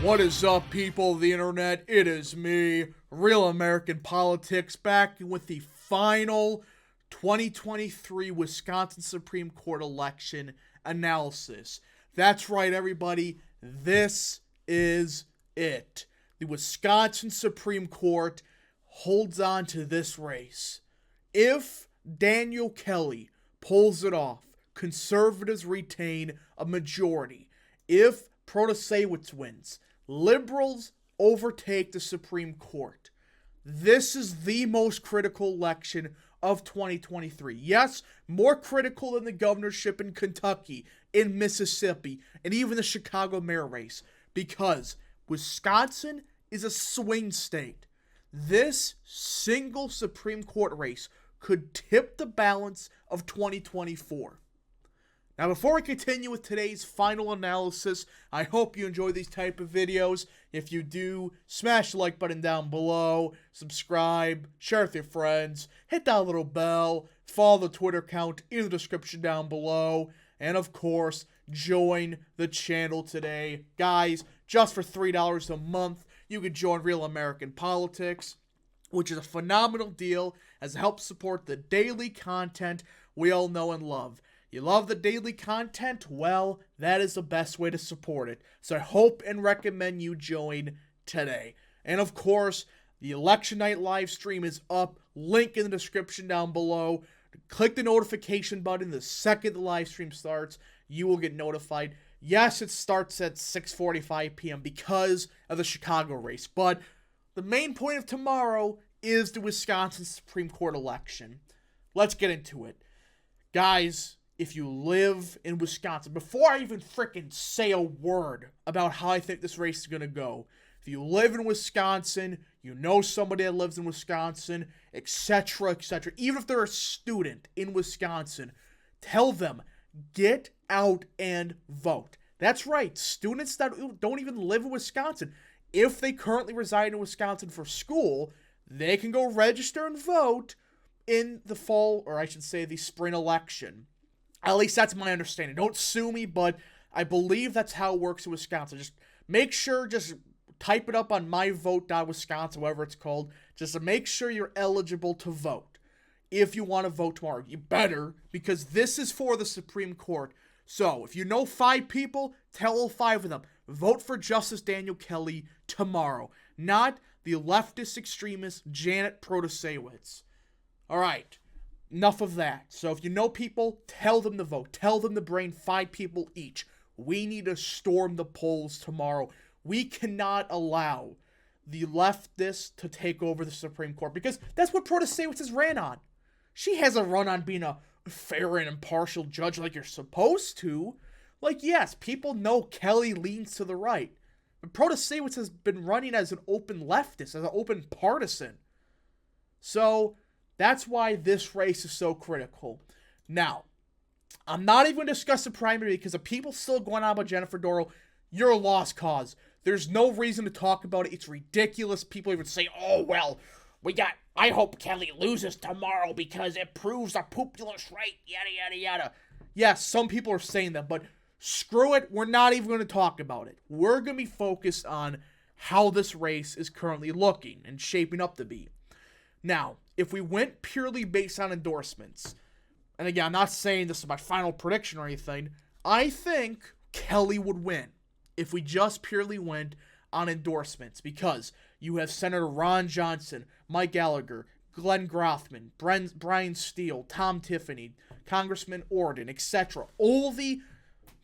What is up, people of the internet? It is me, Real American Politics, back with the final 2023 Wisconsin Supreme Court election analysis. That's right, everybody. This is it. The Wisconsin Supreme Court holds on to this race. If Daniel Kelly pulls it off, conservatives retain a majority. If Protasiewicz wins, liberals overtake the Supreme Court. This is the most critical election of 2023. Yes, more critical than the governorship in Kentucky, in Mississippi, and even the Chicago mayor race, because Wisconsin is a swing state. This single Supreme Court race could tip the balance of 2024. Now, before we continue with today's final analysis, I hope you enjoy these type of videos. If you do, smash the like button down below, subscribe, share with your friends, hit that little bell, follow the Twitter account in the description down below, and of course, join the channel today. Guys, just for $3 a month, you can join Real American Politics, which is a phenomenal deal as it helps support the daily content we all know and love. You love the daily content? Well, that is the best way to support it. So I hope and recommend you join today. And of course, the election night live stream is up. Link in the description down below. Click the notification button the second the live stream starts. You will get notified. Yes, it starts at 6:45 p.m. because of the Chicago race. But the main point of tomorrow is the Wisconsin Supreme Court election. Let's get into it. Guys, if you live in Wisconsin, before I even freaking say a word about how I think this race is going to go, if you live in Wisconsin, you know somebody that lives in Wisconsin, etc., etc., even if they're a student in Wisconsin, tell them, get out and vote. That's right, students that don't even live in Wisconsin, if they currently reside in Wisconsin for school, they can go register and vote in the fall, or I should say the spring election. At least that's my understanding. Don't sue me, but I believe that's how it works in Wisconsin. Just make sure, just type it up on myvote.wisconsin, whatever it's called, just to make sure you're eligible to vote. If you want to vote tomorrow, you better, because this is for the Supreme Court. So, if you know 5 people, tell all 5 of them, vote for Justice Daniel Kelly tomorrow, not the leftist extremist Janet Protasiewicz. Alright. Enough of that. So if you know people, tell them to vote. Tell them to bring 5 people each. We need to storm the polls tomorrow. We cannot allow the leftists to take over the Supreme Court, because that's what Protasiewicz has ran on. She hasn't run on being a fair and impartial judge like you're supposed to. Like, yes, people know Kelly leans to the right, but Protasiewicz has been running as an open leftist, as an open partisan. So that's why this race is so critical. Now, I'm not even going to discuss the primary because the people still going on about Jennifer Doral. You're a lost cause. There's no reason to talk about it. It's ridiculous. People even say, oh, well, I hope Kelly loses tomorrow because it proves a populist right, yada, yada, yada. Yes, some people are saying that, but screw it. We're not even going to talk about it. We're going to be focused on how this race is currently looking and shaping up to be. Now, if we went purely based on endorsements, and again, I'm not saying this is my final prediction or anything, I think Kelly would win if we just purely went on endorsements, because you have Senator Ron Johnson, Mike Gallagher, Glenn Grothman, Brian Steele, Tom Tiffany, Congressman Orden, etc. All the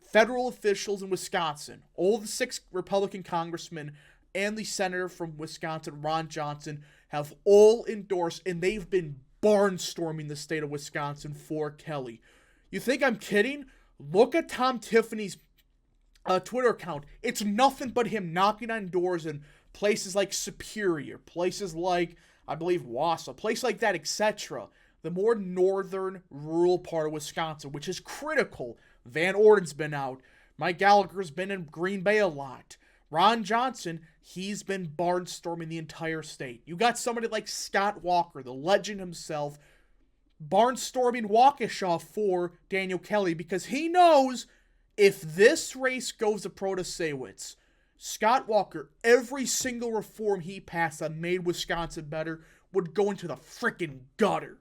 federal officials in Wisconsin, all the 6 Republican congressmen, and the senator from Wisconsin, Ron Johnson, have all endorsed, and they've been barnstorming the state of Wisconsin for Kelly. You think I'm kidding? Look at Tom Tiffany's Twitter account. It's nothing but him knocking on doors in places like Superior, places like, I believe, Wausau, places like that, etc. The more northern, rural part of Wisconsin, which is critical. Van Orden's been out. Mike Gallagher's been in Green Bay a lot. Ron Johnson, he's been barnstorming the entire state. You got somebody like Scott Walker, the legend himself, barnstorming Waukesha for Daniel Kelly, because he knows if this race goes to Protasiewicz, Scott Walker, every single reform he passed that made Wisconsin better would go into the frickin' gutter.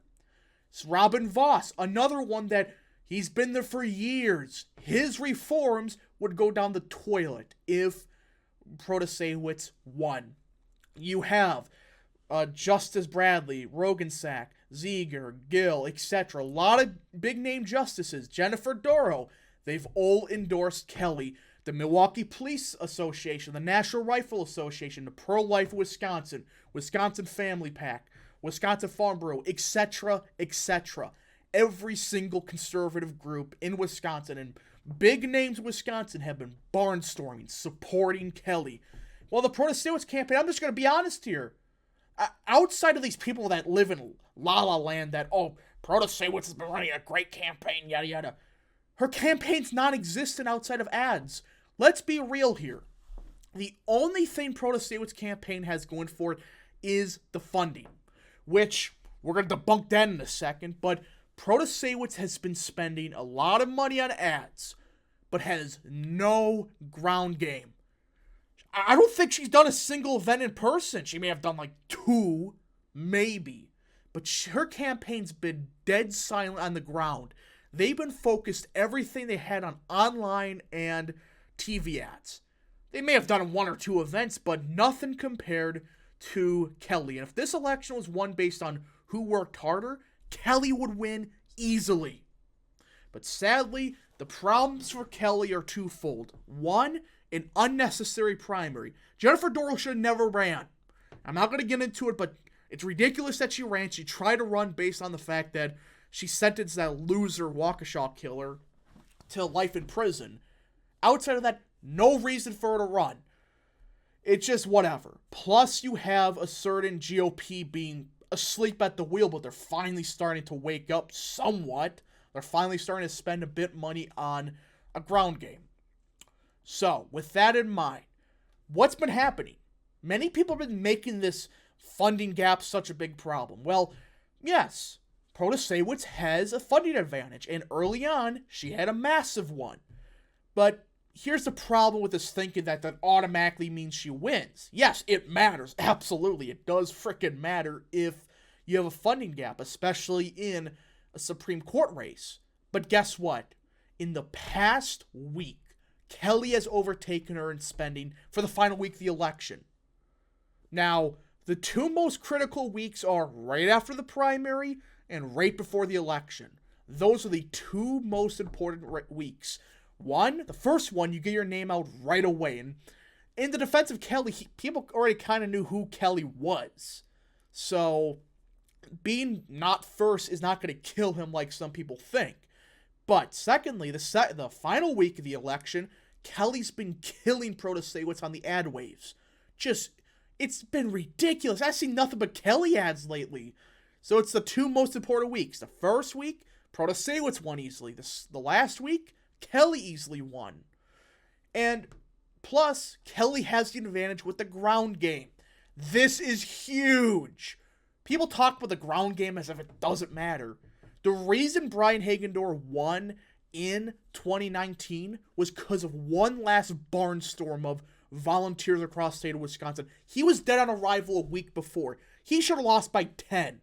It's Robin Voss, another one that he's been there for years. His reforms would go down the toilet if Protasiewicz won. You have Justice Bradley, Rogensack, Ziegler, Gill, etc. A lot of big-name justices. Jennifer Dorough. They've all endorsed Kelly. The Milwaukee Police Association, the National Rifle Association, the Pro-Life Wisconsin, Wisconsin Family PAC, Wisconsin Farm Bureau, etc., etc. Every single conservative group in Wisconsin and big names in Wisconsin have been barnstorming, supporting Kelly. Well, the Protasiewicz campaign, I'm just going to be honest here. Outside of these people that live in La La Land that, Protasiewicz has been running a great campaign, yada yada. Her campaign's non-existent outside of ads. Let's be real here. The only thing Protasiewicz campaign has going for it is the funding, which we're going to debunk that in a second, but Protasiewicz has been spending a lot of money on ads, but has no ground game. I don't think she's done a single event in person. She may have done like 2, maybe. But her campaign's been dead silent on the ground. They've been focused everything they had on online and TV ads. They may have done 1 or 2 events, but nothing compared to Kelly. And if this election was won based on who worked harder, Kelly would win easily. But sadly, the problems for Kelly are twofold. One, an unnecessary primary. Jennifer Dorough should have never ran. I'm not going to get into it, but it's ridiculous that she ran. She tried to run based on the fact that she sentenced that loser Waukesha killer to life in prison. Outside of that, no reason for her to run. It's just whatever. Plus, you have a certain GOP being asleep at the wheel, but they're finally starting to wake up somewhat. They're finally starting to spend a bit of money on a ground game. So, with that in mind, what's been happening? Many people have been making this funding gap such a big problem. Well, yes, Protasiewicz has a funding advantage, and early on, she had a massive one. But here's the problem with this thinking that automatically means she wins. Yes, it matters. Absolutely. It does frickin' matter if you have a funding gap, especially in a Supreme Court race. But guess what? In the past week, Kelly has overtaken her in spending for the final week of the election. Now, the 2 most critical weeks are right after the primary and right before the election. Those are the 2 most important weeks. One, the first one, you get your name out right away. And in the defense of Kelly, people already kind of knew who Kelly was. So, being not first is not going to kill him like some people think. But secondly, the final week of the election, Kelly's been killing Protasiewicz on the ad waves. It's been ridiculous. I've seen nothing but Kelly ads lately. So it's the 2 most important weeks. The first week, Protasiewicz won easily. The last week, Kelly easily won. And plus, Kelly has the advantage with the ground game. This is huge. People talk about the ground game as if it doesn't matter. The reason Brian Hagendorf won in 2019 was because of one last barnstorm of volunteers across the state of Wisconsin. He was dead on arrival a week before. He should have lost by 10.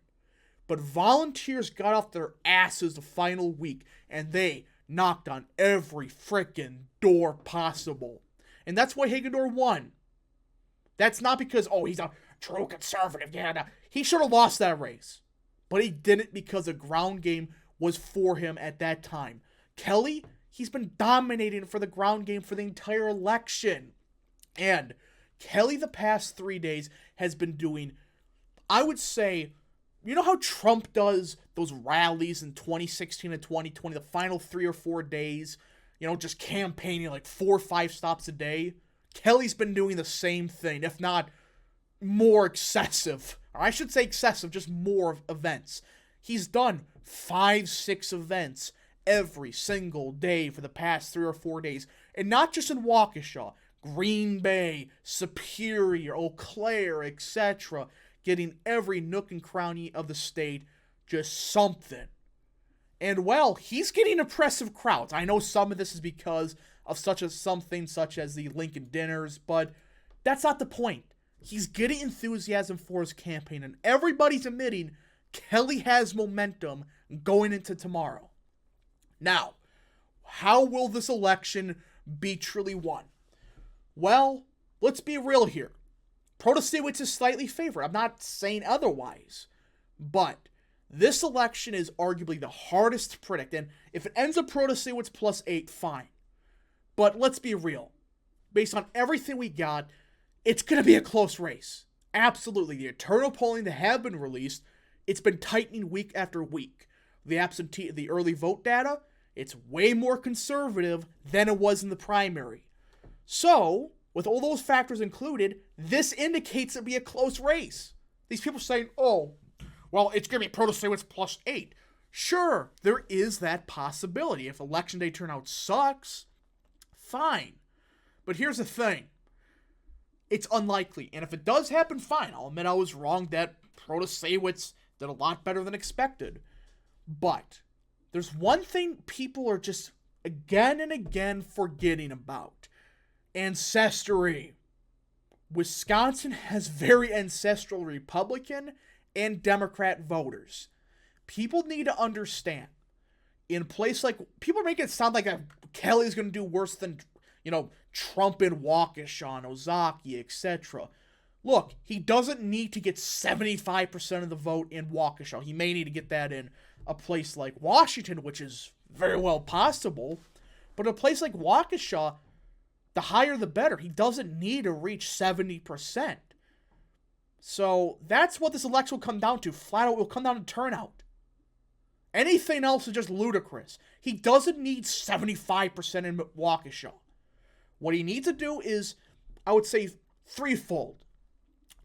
But volunteers got off their asses the final week, and they knocked on every frickin' door possible. And that's why Hagendorf won. That's not because, he's a true conservative. Yeah, no. He should have lost that race. But he didn't because the ground game was for him at that time. Kelly, he's been dominating for the ground game for the entire election. And Kelly the past 3 days has been doing, I would say, you know how Trump does those rallies in 2016 and 2020, the final 3 or 4 days, just campaigning like 4 or 5 stops a day? Kelly's been doing the same thing, if not more excessive. Or I should say excessive, just more events. He's done 5, 6 events every single day for the past 3 or 4 days. And not just in Waukesha, Green Bay, Superior, Eau Claire, etc. Getting every nook and cranny of the state just something. And, well, he's getting impressive crowds. I know some of this is because of something such as the Lincoln dinners, but that's not the point. He's getting enthusiasm for his campaign, and everybody's admitting Kelly has momentum going into tomorrow. Now, how will this election be truly won? Well, let's be real here. Protasiewicz is slightly favored. I'm not saying otherwise. But this election is arguably the hardest to predict. And if it ends up Protasiewicz +8, fine. But let's be real. Based on everything we got, it's going to be a close race. Absolutely. The internal polling that have been released, it's been tightening week after week. The early vote data, it's way more conservative than it was in the primary. So, with all those factors included, this indicates it'll be a close race. These people saying, oh, well, it's going to be Protasiewicz +8. Sure, there is that possibility. If election day turnout sucks, fine. But here's the thing. It's unlikely. And if it does happen, fine. I'll admit I was wrong that Protasiewicz did a lot better than expected. But there's one thing people are just again and again forgetting about. Ancestry. Wisconsin has very ancestral Republican and Democrat voters. People need to understand. In a place like, people make it sound like Kelly's going to do worse than, Trump in Waukesha, Ozaki, etc. Look, he doesn't need to get 75% of the vote in Waukesha. He may need to get that in a place like Washington, which is very well possible. But a place like Waukesha, the higher the better. He doesn't need to reach 70%. So that's what this election will come down to. Flat out, it will come down to turnout. Anything else is just ludicrous. He doesn't need 75% in Waukesha. What he needs to do is, I would say, threefold.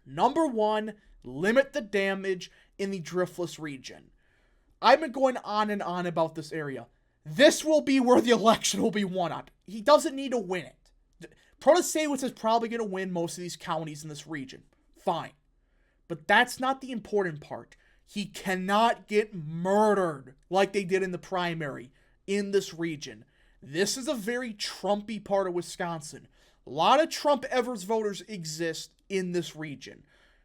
Number one, limit the damage in the driftless region. I've been going on and on about this area. This will be where the election will be won on. He doesn't need to win it. Protasiewicz is probably going to win most of these counties in this region. Fine. But that's not the important part. He cannot get murdered like they did in the primary in this region. This is a very Trumpy part of Wisconsin. A lot of Trump-Evers voters exist in this region.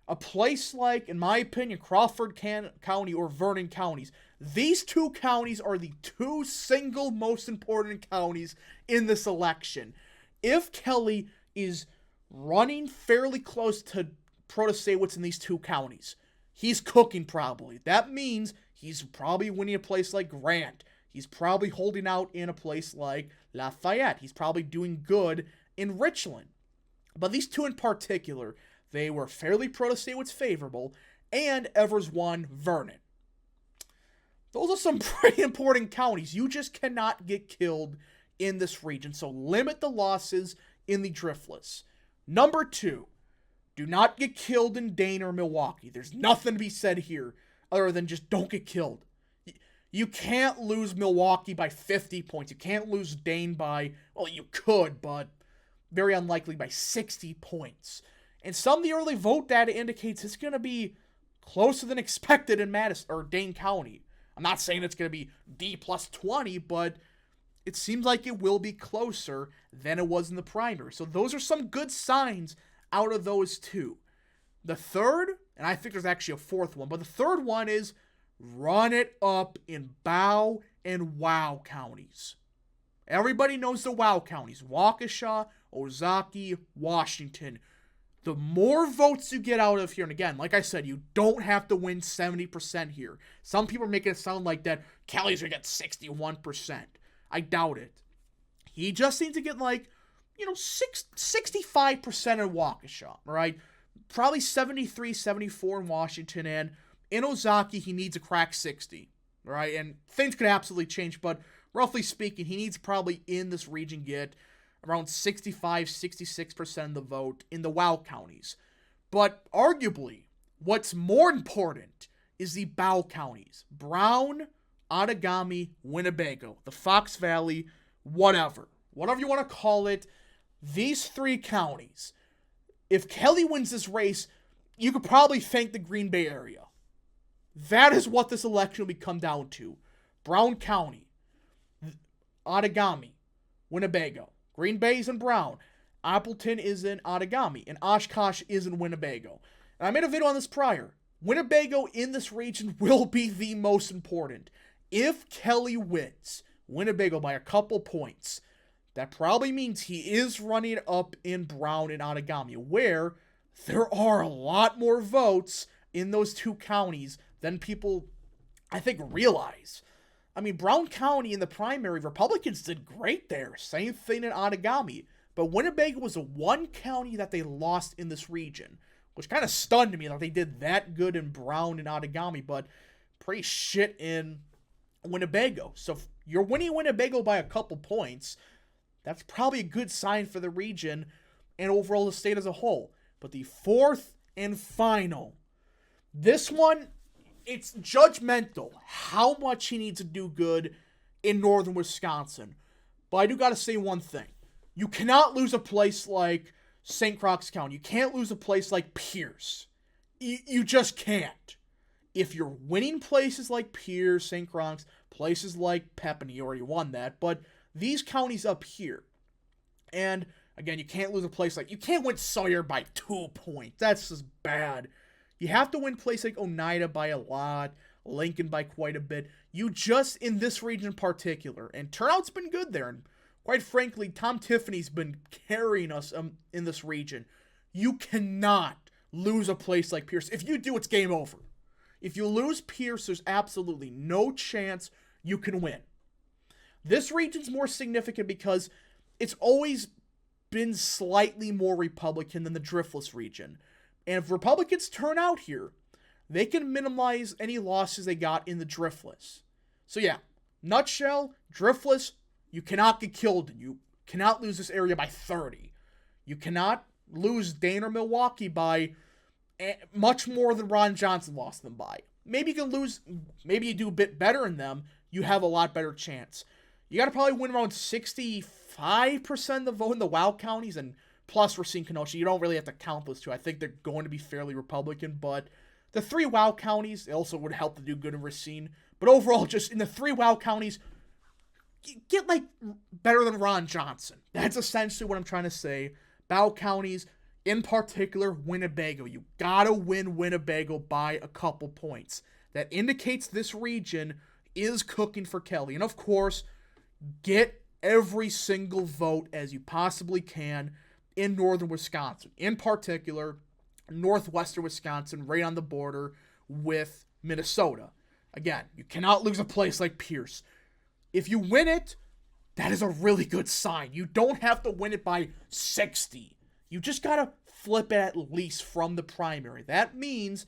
A place like, in my opinion, Crawford County or Vernon counties. These two counties are the two single most important counties in this election. If Kelly is running fairly close to Protasiewicz in these two counties, he's cooking probably. That means he's probably winning a place like Grant. He's probably holding out in a place like Lafayette. He's probably doing good in Richland. But these two in particular, they were fairly Protasiewicz favorable, and Evers won Vernon. Those are some pretty important counties. You just cannot get killed in this region, so limit the losses in the driftless. Number two, do not get killed in Dane or Milwaukee. There's nothing to be said here other than just don't get killed. You can't lose Milwaukee by 50 points. You can't lose Dane by, well, you could, but very unlikely by 60 points. And some of the early vote data indicates it's going to be closer than expected in Madison or Dane County. I'm not saying it's going to be D plus 20, but it seems like it will be closer than it was in the primary. So those are some good signs out of those two. The third, and I think there's actually a fourth one, but the third one is run it up in Bow and Wow counties. Everybody knows the Wow counties. Waukesha, Ozaki, Washington. The more votes you get out of here, and again, like I said, you don't have to win 70% here. Some people are making it sound like that Kelly's going to get 61%. I doubt it. He just needs to get 65% in Waukesha, right? Probably 73, 74 in Washington, and in Ozaki, he needs to crack 60, right? And things could absolutely change, but roughly speaking, he needs to probably in this region get around 65, 66% of the vote in the Wow counties. But arguably, what's more important is the Bow counties. Brown, Outagamie, Winnebago, the Fox Valley, whatever you want to call it, these three counties. If Kelly wins this race, you could probably thank the Green Bay area. That is what this election will come down to. Brown County, Outagamie, Winnebago. Green Bay's in Brown. Appleton is in Outagamie. And Oshkosh is in Winnebago. And I made a video on this prior. Winnebago in this region will be the most important. If Kelly wins Winnebago by a couple points, that probably means he is running up in Brown and Outagamie, where there are a lot more votes in those two counties than people, I think, realize. I mean, Brown County in the primary, Republicans did great there. Same thing in Outagamie. But Winnebago was the one county that they lost in this region, which kind of stunned me that they did that good in Brown and Outagamie, but pretty shit in Winnebago. So if you're winning Winnebago by a couple points, that's probably a good sign for the region and overall the state as a whole. But the fourth and final, this one, it's judgmental how much he needs to do good in northern Wisconsin. But I do got to say one thing. You cannot lose a place like St. Croix County. You can't lose a place like Pierce. You just can't. If you're winning places like Pierce, St. Croix, places like Pepin, you already won that, but these counties up here. And again, you can't lose a place like, you can't win Sawyer by 2 points. That's just bad. You have to win places like Oneida by a lot, Lincoln by quite a bit. You just, in this region in particular, and turnout's been good there, and quite frankly, Tom Tiffany's been carrying us in this region. You cannot lose a place like Pierce. If you do, it's game over. If you lose Pierce, there's absolutely no chance you can win. This region's more significant because it's always been slightly more Republican than the Driftless region. And if Republicans turn out here, they can minimize any losses they got in the Driftless. So yeah, nutshell, Driftless, you cannot get killed. You cannot lose this area by 30. You cannot lose Dane or Milwaukee by much more than Ron Johnson lost them by. Maybe you can lose, maybe you do a bit better in them, you have a lot better chance. You got to probably win around 65% of the vote in the WOW counties, and plus Racine, Kenosha. You don't really have to count those two. I think they're going to be fairly Republican, but the 3 WOW counties also would help to do good in Racine. But overall, just in the 3 WOW counties, get like better than Ron Johnson. That's essentially what I'm trying to say. WOW counties, in particular, Winnebago. You gotta win Winnebago by a couple points. That indicates this region is cooking for Kelly. And of course, get every single vote as you possibly can in northern Wisconsin. In particular, northwestern Wisconsin, right on the border with Minnesota. Again, you cannot lose a place like Pierce. If you win it, that is a really good sign. You don't have to win it by 60. You just gotta flip it at least from the primary. That means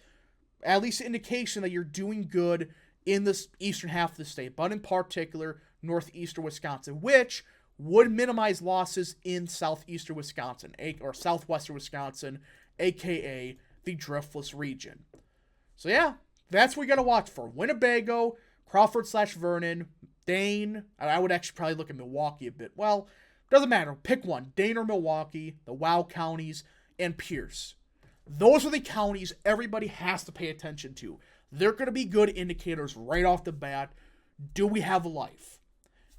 at least an indication that you're doing good in this eastern half of the state, but in particular, northeastern Wisconsin, which would minimize losses in southeastern Wisconsin, or southwestern Wisconsin, aka the Driftless region. So yeah, that's what we gotta watch for. Winnebago, Crawford/Vernon, Dane. I would actually probably look at Milwaukee a bit. Well, doesn't matter. Pick one. Dane or Milwaukee, the WOW counties, and Pierce. Those are the counties everybody has to pay attention to. They're going to be good indicators right off the bat. Do we have a life?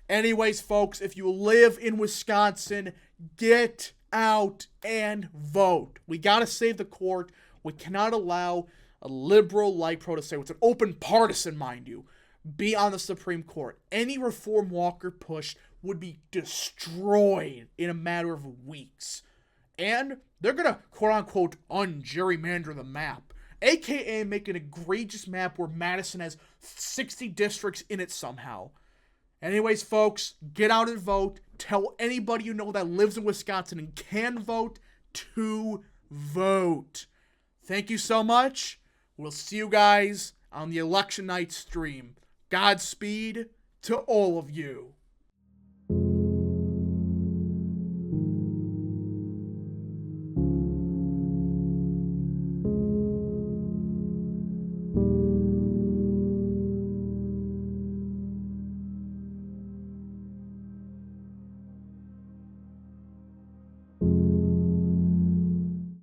Anyways, folks, if you live in Wisconsin, get out and vote. We got to save the court. We cannot allow a liberal like Protasiewicz, it's an open partisan, mind you, be on the Supreme Court. Any reform Walker pushed would be destroyed in a matter of weeks. And they're going to, quote-unquote, un-gerrymander the map, a.k.a. make an egregious map where Madison has 60 districts in it somehow. Anyways, folks, get out and vote. Tell anybody you know that lives in Wisconsin and can vote to vote. Thank you so much. We'll see you guys on the election night stream. Godspeed to all of you.